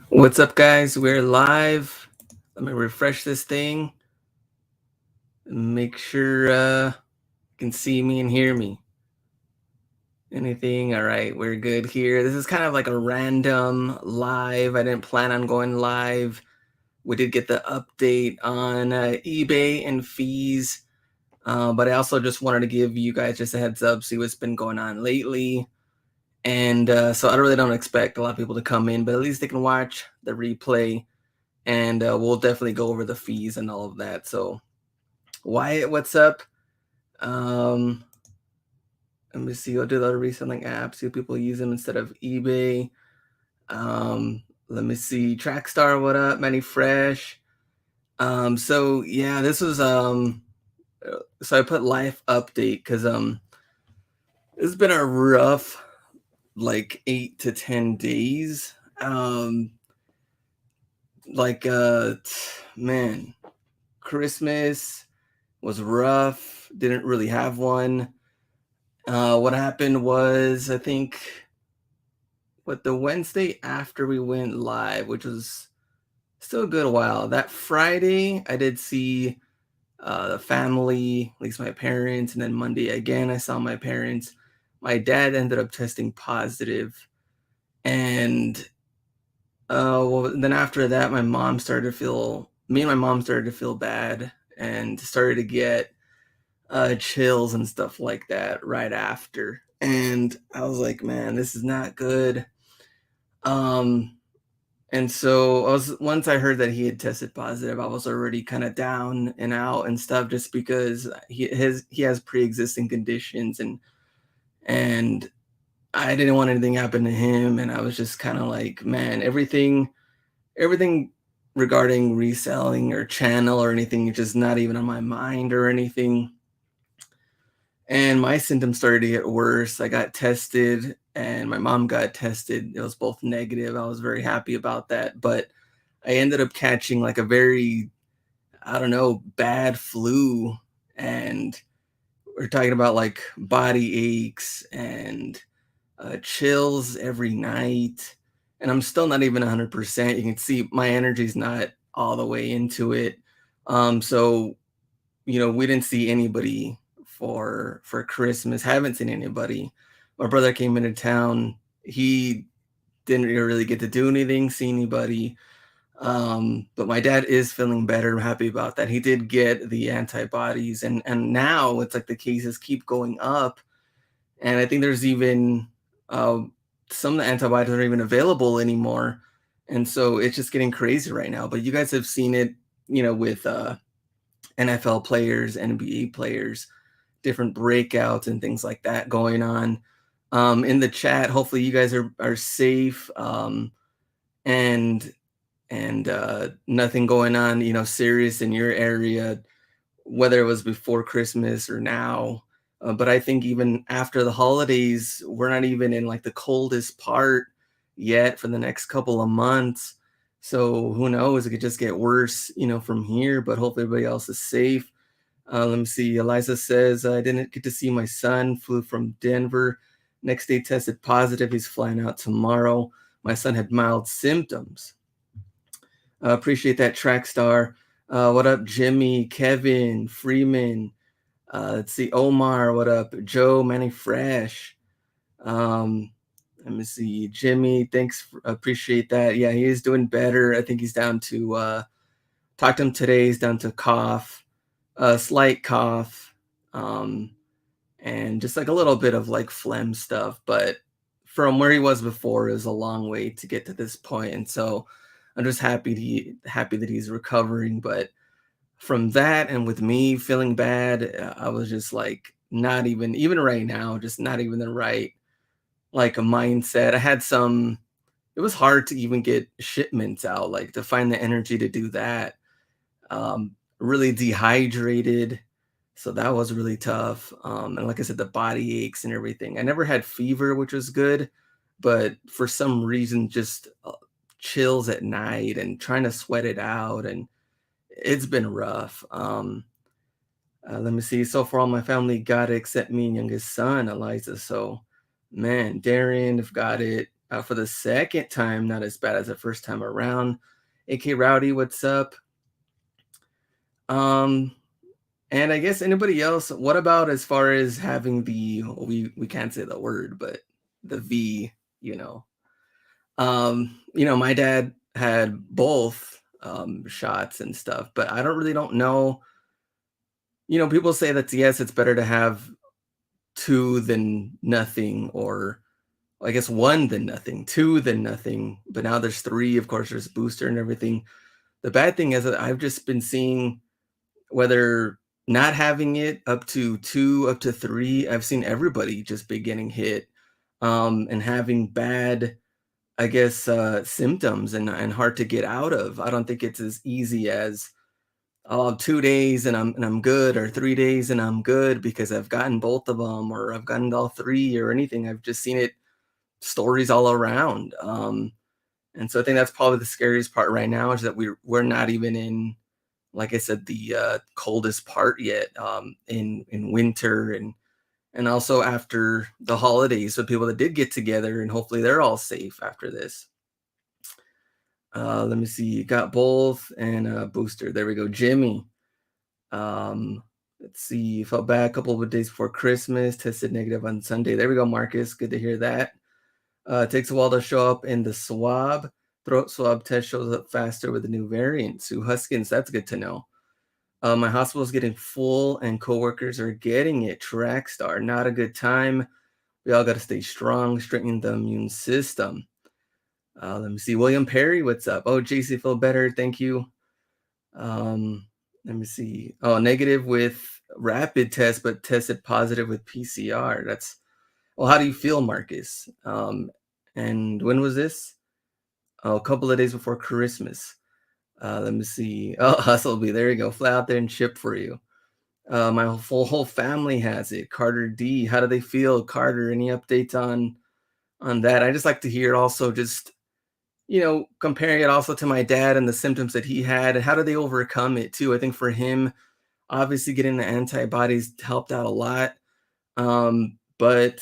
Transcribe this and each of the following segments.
What's up, guys? We're live. Let me refresh this thing. Make sure you can see me and hear me. Anything? All right, we're good here. This is kind of like a random live. I didn't plan on going live. We did get the update on eBay and fees, but I also just wanted to give you guys just a heads up, see what's been going on lately. And so I really don't expect a lot of people to come in, but at least they can watch the replay and we'll definitely go over the fees and all of that. So, Wyatt, what's up? Um, Let me see. I'll do the reselling apps. See if people use them instead of eBay. Let me see. Trackstar, what up? Manny Fresh. So yeah, this was so I put life update because it's been a rough like 8 to 10 days. Like man, Christmas was rough. Didn't really have one. What happened was, I think, the Wednesday after we went live, which was still a good while. That Friday, I did see the family, at least my parents, and then Monday again, I saw my parents. My dad ended up testing positive, and well, then after that, me and my mom started to feel bad and started to get chills and stuff like that right after. And I was like, man, this is not good. Um, and so once I heard that he had tested positive, I was already kind of down and out and stuff just because he has pre-existing conditions and I didn't want anything happen to him. And I was just kind of like, man, everything regarding reselling or channel or anything is just not even on my mind or anything. And my symptoms started to get worse. I got tested and my mom got tested. It was both negative. I was very happy about that. But I ended up catching like a very, I don't know, bad flu. And we're talking about like body aches and chills every night. And I'm still not even 100%. You can see my energy's not all the way into it. So we didn't see anybody for Christmas. Haven't seen anybody. My brother came into town. He didn't really get to do anything, see anybody. But my dad is feeling better. I'm happy about that. He did get the antibodies, and now it's like the cases keep going up. And I think there's even uh, some of the antibodies aren't even available anymore. And so it's just getting crazy right now. But you guys have seen it, with NFL players, NBA players, different breakouts and things like that going on. In the chat, hopefully you guys are safe, and nothing going on, serious in your area, whether it was before Christmas or now. But I think even after the holidays, we're not even in like the coldest part yet for the next couple of months. So who knows? It could just get worse, from here. But hopefully everybody else is safe. Let me see. Eliza says, I didn't get to see my son, flew from Denver. Next day tested positive. He's flying out tomorrow. My son had mild symptoms. Appreciate that, track star. What up, Jimmy, Kevin, Freeman? Let's see, Omar. What up, Joe, Manny Fresh? Let me see, Jimmy. Thanks, appreciate that. Yeah, he is doing better. I think he's down to talked to him today. He's down to cough, a slight cough, and just like a little bit of like phlegm stuff. But from where he was before, it was a long way to get to this point, and so I'm just happy that he's recovering. But from that, and with me feeling bad, I was just like not even right now, just not even the right like a mindset. I had some. It was hard to even get shipments out, like to find the energy to do that. Really dehydrated. So that was really tough. And like I said, the body aches and everything. I never had fever, which was good, but for some reason, just chills at night and trying to sweat it out. And it's been rough. Let me see. So far, all my family got it except me and youngest son, Eliza. So, man, Darian have got it. for the second time, not as bad as the first time around. AK Rowdy, what's up? Um, and I guess anybody else, what about as far as having we can't say the word, but the V, you know. My dad had both shots and stuff, but I don't know. People say that yes, it's better to have two than nothing, or I guess one than nothing, two than nothing. But now there's three. Of course, there's booster and everything. The bad thing is that I've just been seeing whether not having it up to two, up to three, I've seen everybody just be getting hit and having bad, I guess, symptoms and hard to get out of. I don't think it's as easy as, oh, 2 days and I'm good, or 3 days and I'm good because I've gotten both of them, or I've gotten all three or anything. I've just seen it stories all around. And so I think that's probably the scariest part right now, is that we're not even in, like I said, the coldest part yet, in winter, and also after the holidays. So people that did get together, and hopefully they're all safe after this. Let me see. Got both and booster. There we go. Jimmy. Let's see. Felt bad a couple of days before Christmas. Tested negative on Sunday. There we go, Marcus. Good to hear that. It takes a while to show up in the swab. Throat swab test shows up faster with the new variant. Sue Huskins, that's good to know. My hospital is getting full and coworkers are getting it. Track star, not a good time. We all got to stay strong, strengthen the immune system. Let me see. William Perry, what's up? Oh, JC, feel better. Thank you. Let me see. Oh, negative with rapid test, but tested positive with PCR. Well, how do you feel, Marcus? And when was this? Oh, a couple of days before Christmas. Let me see. Oh, Hustlebee, there you go. Fly out there and ship for you. My whole family has it. Carter D, how do they feel? Carter, any updates on that? I just like to hear also, just comparing it also to my dad and the symptoms that he had, and how do they overcome it too. I think for him, obviously getting the antibodies helped out a lot. But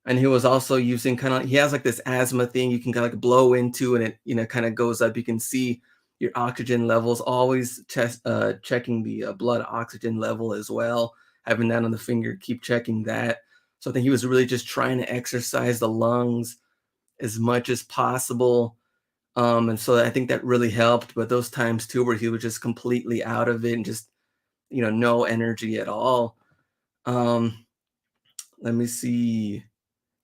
and he was also using he has like this asthma thing you can kind of like blow into, and it kind of goes up. You can see your oxygen levels, always checking the blood oxygen level as well, having that on the finger, keep checking that. So I think he was really just trying to exercise the lungs as much as possible. And so I think that really helped. But those times too where he was just completely out of it and just no energy at all. Let me see.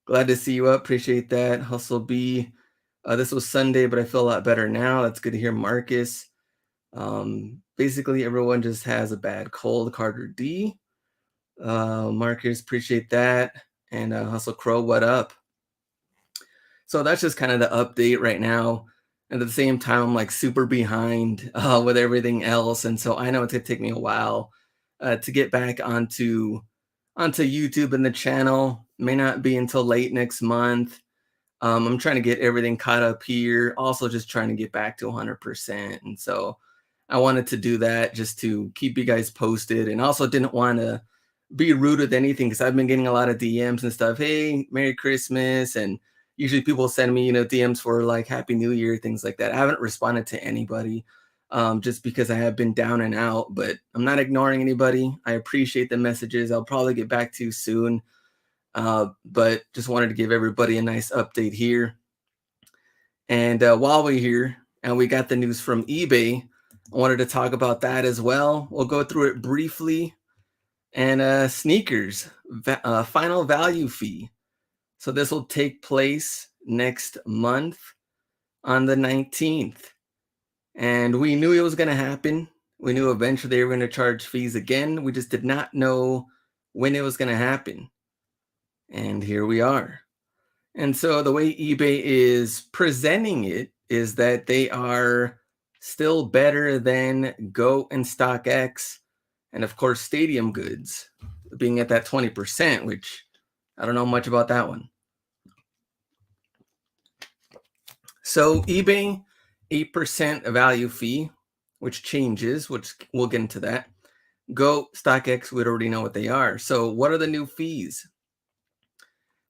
Glad to see you up. Appreciate that. Hustle B. This was Sunday, but I feel a lot better now. That's good to hear, Marcus. Basically, everyone just has a bad cold. Carter D. Marcus, appreciate that. And Hustle Crow, what up? So that's just kind of the update right now. And at the same time, I'm like super behind with everything else. And so I know it's going to take me a while to get back onto YouTube and the channel. May not be until late next month. I'm trying to get everything caught up here. Also, just trying to get back to 100%. And so I wanted to do that just to keep you guys posted, and also didn't want to be rude with anything, because I've been getting a lot of DMs and stuff. Hey, Merry Christmas. And usually people send me, DMs for like Happy New Year, things like that. I haven't responded to anybody just because I have been down and out, but I'm not ignoring anybody. I appreciate the messages. I'll probably get back to you soon. But just wanted to give everybody a nice update here. And while we're here and we got the news from eBay, I wanted to talk about that as well. We'll go through it briefly. And sneakers, final value fee. So this will take place next month on the 19th. And we knew it was going to happen. We knew eventually they were going to charge fees again. We just did not know when it was going to happen. And here we are. And so the way eBay is presenting it is that they are still better than GOAT and StockX, and of course Stadium Goods, being at that 20%, which I don't know much about that one. So eBay, 8% value fee, which changes, which we'll get into that. GOAT, StockX, we already know what they are. So what are the new fees?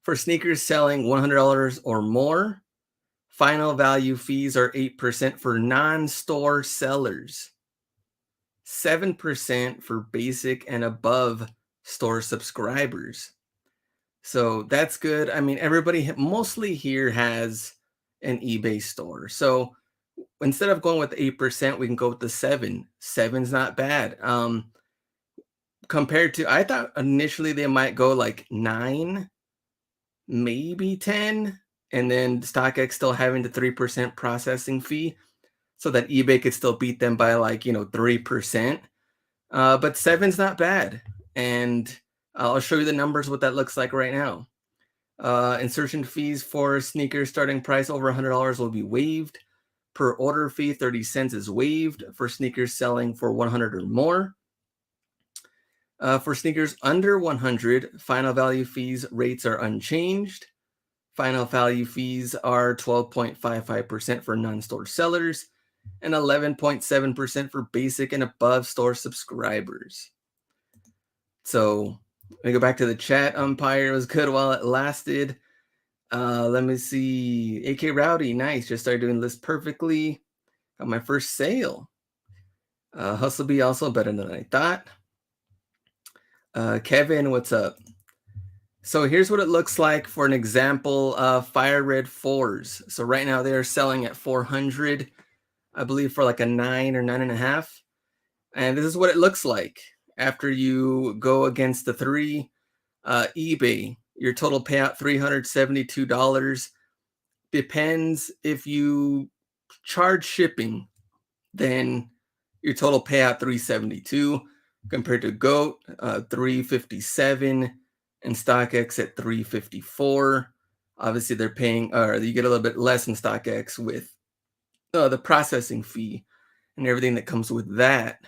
For sneakers selling $100 or more, Final value fees are 8% for non-store sellers, 7% for basic and above store subscribers. So that's good. I mean, everybody mostly here has an eBay store. So instead of going with 8%, we can go with the 7. Seven's not bad. Compared to, I thought initially they might go like 9, maybe 10, and then StockX still having the 3% processing fee so that eBay could still beat them by like, 3%. But 7's not bad. And I'll show you the numbers, what that looks like right now. Insertion fees for sneakers starting price over $100 will be waived. Per order fee, 30 cents is waived for sneakers selling for 100 or more. For sneakers under 100, final value fees rates are unchanged. Final value fees are 12.55% for non-store sellers and 11.7% for basic and above store subscribers. So let me go back to the chat. Umpire was good while it lasted. Let me see. AK Rowdy, nice. Just started doing this perfectly. Got my first sale. Hustlebee also better than I thought. Kevin, what's up? So here's what it looks like for an example of Fire Red 4s. So right now they are selling at 400, I believe, for like a 9 or 9.5. And this is what it looks like after you go against the 3. eBay, your total payout $372. Depends if you charge shipping, then your total payout $372 compared to GOAT $357 and StockX at $354. Obviously, they're paying, or you get a little bit less in StockX with the processing fee and everything that comes with that.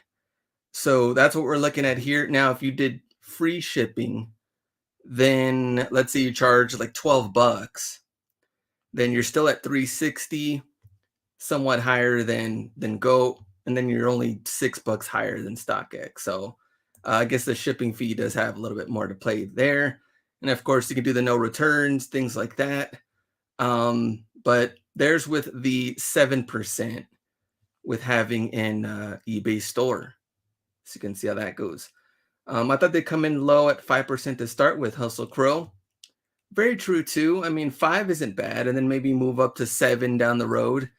So that's what we're looking at here. Now, if you did free shipping, then let's say you charge like $12, then you're still at $360, somewhat higher than GOAT, and then you're only $6 higher than StockX. So I guess the shipping fee does have a little bit more to play there. And of course, you can do the no returns, things like that. But there's with the 7% with having an eBay store. So you can see how that goes. I thought they'd come in low at 5% to start with, Hustle Crow. Very true, too. I mean, 5 isn't bad, and then maybe move up to 7 down the road.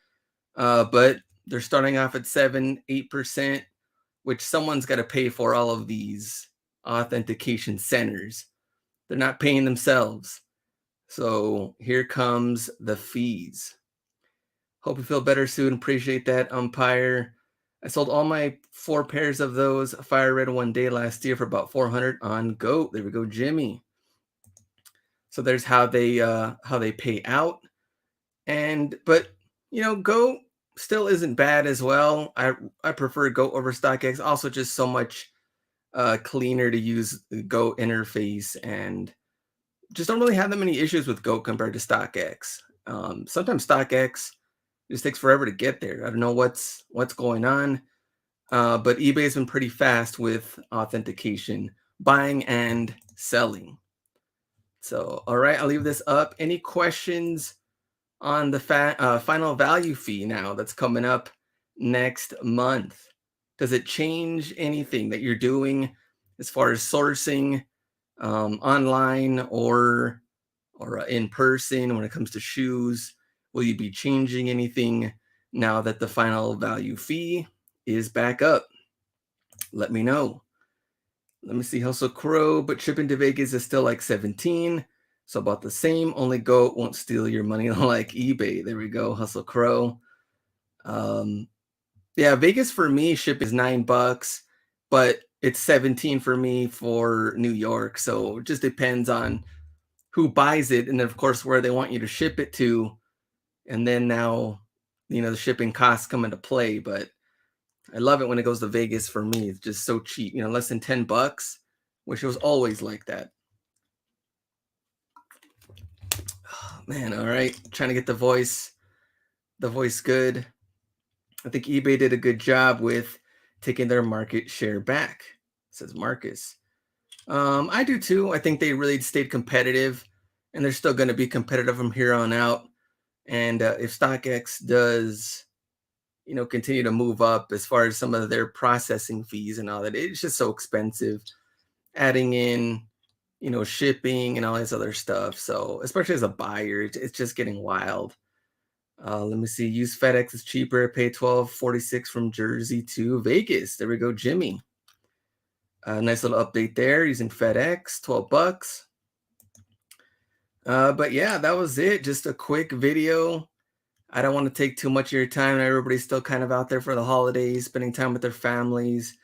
But they're starting off at 7, 8%, which someone's got to pay for all of these authentication centers. They're not paying themselves. So here comes the fees. Hope you feel better soon. Appreciate that, Umpire. I sold all my 4 pairs of those Fire Red one day last year for about 400 on GOAT. There we go, Jimmy. So there's how they pay out. But GOAT still isn't bad as well. I prefer GOAT over StockX. Also, just so much cleaner to use the GOAT interface, and just don't really have that many issues with GOAT compared to StockX. Sometimes StockX just takes forever to get there. I don't know what's going on, but eBay's been pretty fast with authentication, buying and selling. So, all right, I'll leave this up. Any questions on the final value fee now that's coming up next month? Does it change anything that you're doing as far as sourcing online or in person when it comes to shoes? Will you be changing anything now that the final value fee is back up? Let me know. Let me see. Hustle Crow, but shipping to Vegas is still like 17. So about the same. Only GOAT won't steal your money like eBay. There we go. Hustle Crow. Yeah, Vegas for me, ship is $9, but it's 17 for me for New York. So it just depends on who buys it, and of course where they want you to ship it to. And then now, the shipping costs come into play. But I love it when it goes to Vegas for me. It's just so cheap, less than $10. Wish it was always like that. Oh, man, all right. Trying to get the voice good. I think eBay did a good job with taking their market share back, says Marcus. I do too. I think they really stayed competitive, and they're still going to be competitive from here on out. And if StockX does, continue to move up as far as some of their processing fees and all that, it's just so expensive adding in, shipping and all this other stuff. So especially as a buyer, it's just getting wild. Let me see. Use FedEx is cheaper. Pay 12.46 from Jersey to Vegas. There we go, Jimmy. Nice little update there using FedEx, 12 bucks. But yeah, that was it. Just a quick video. I don't want to take too much of your time. Everybody's still kind of out there for the holidays, spending time with their families.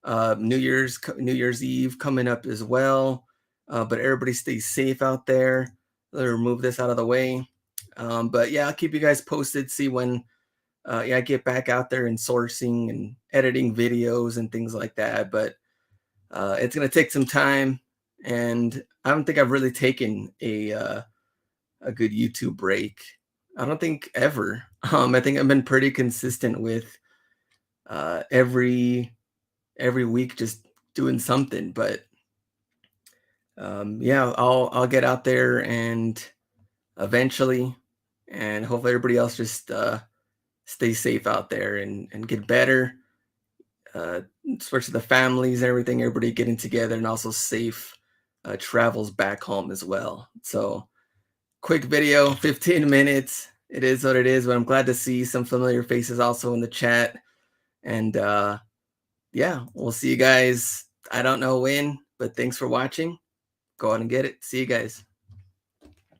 New Year's Eve coming up as well. But everybody stay safe out there. Let me remove this out of the way. But yeah, I'll keep you guys posted. See when I get back out there and sourcing and editing videos and things like that. But it's gonna take some time, and I don't think I've really taken a good YouTube break. I don't think ever. I think I've been pretty consistent with every week just doing something. But yeah, I'll get out there and eventually, and hopefully everybody else just stay safe out there and get better. Especially the families and everything, everybody getting together, and also safe travels back home as well. So quick video, 15 minutes. It is what it is, but I'm glad to see some familiar faces also in the chat. And yeah, we'll see you guys. I don't know when, but thanks for watching. Go out and get it. See you guys.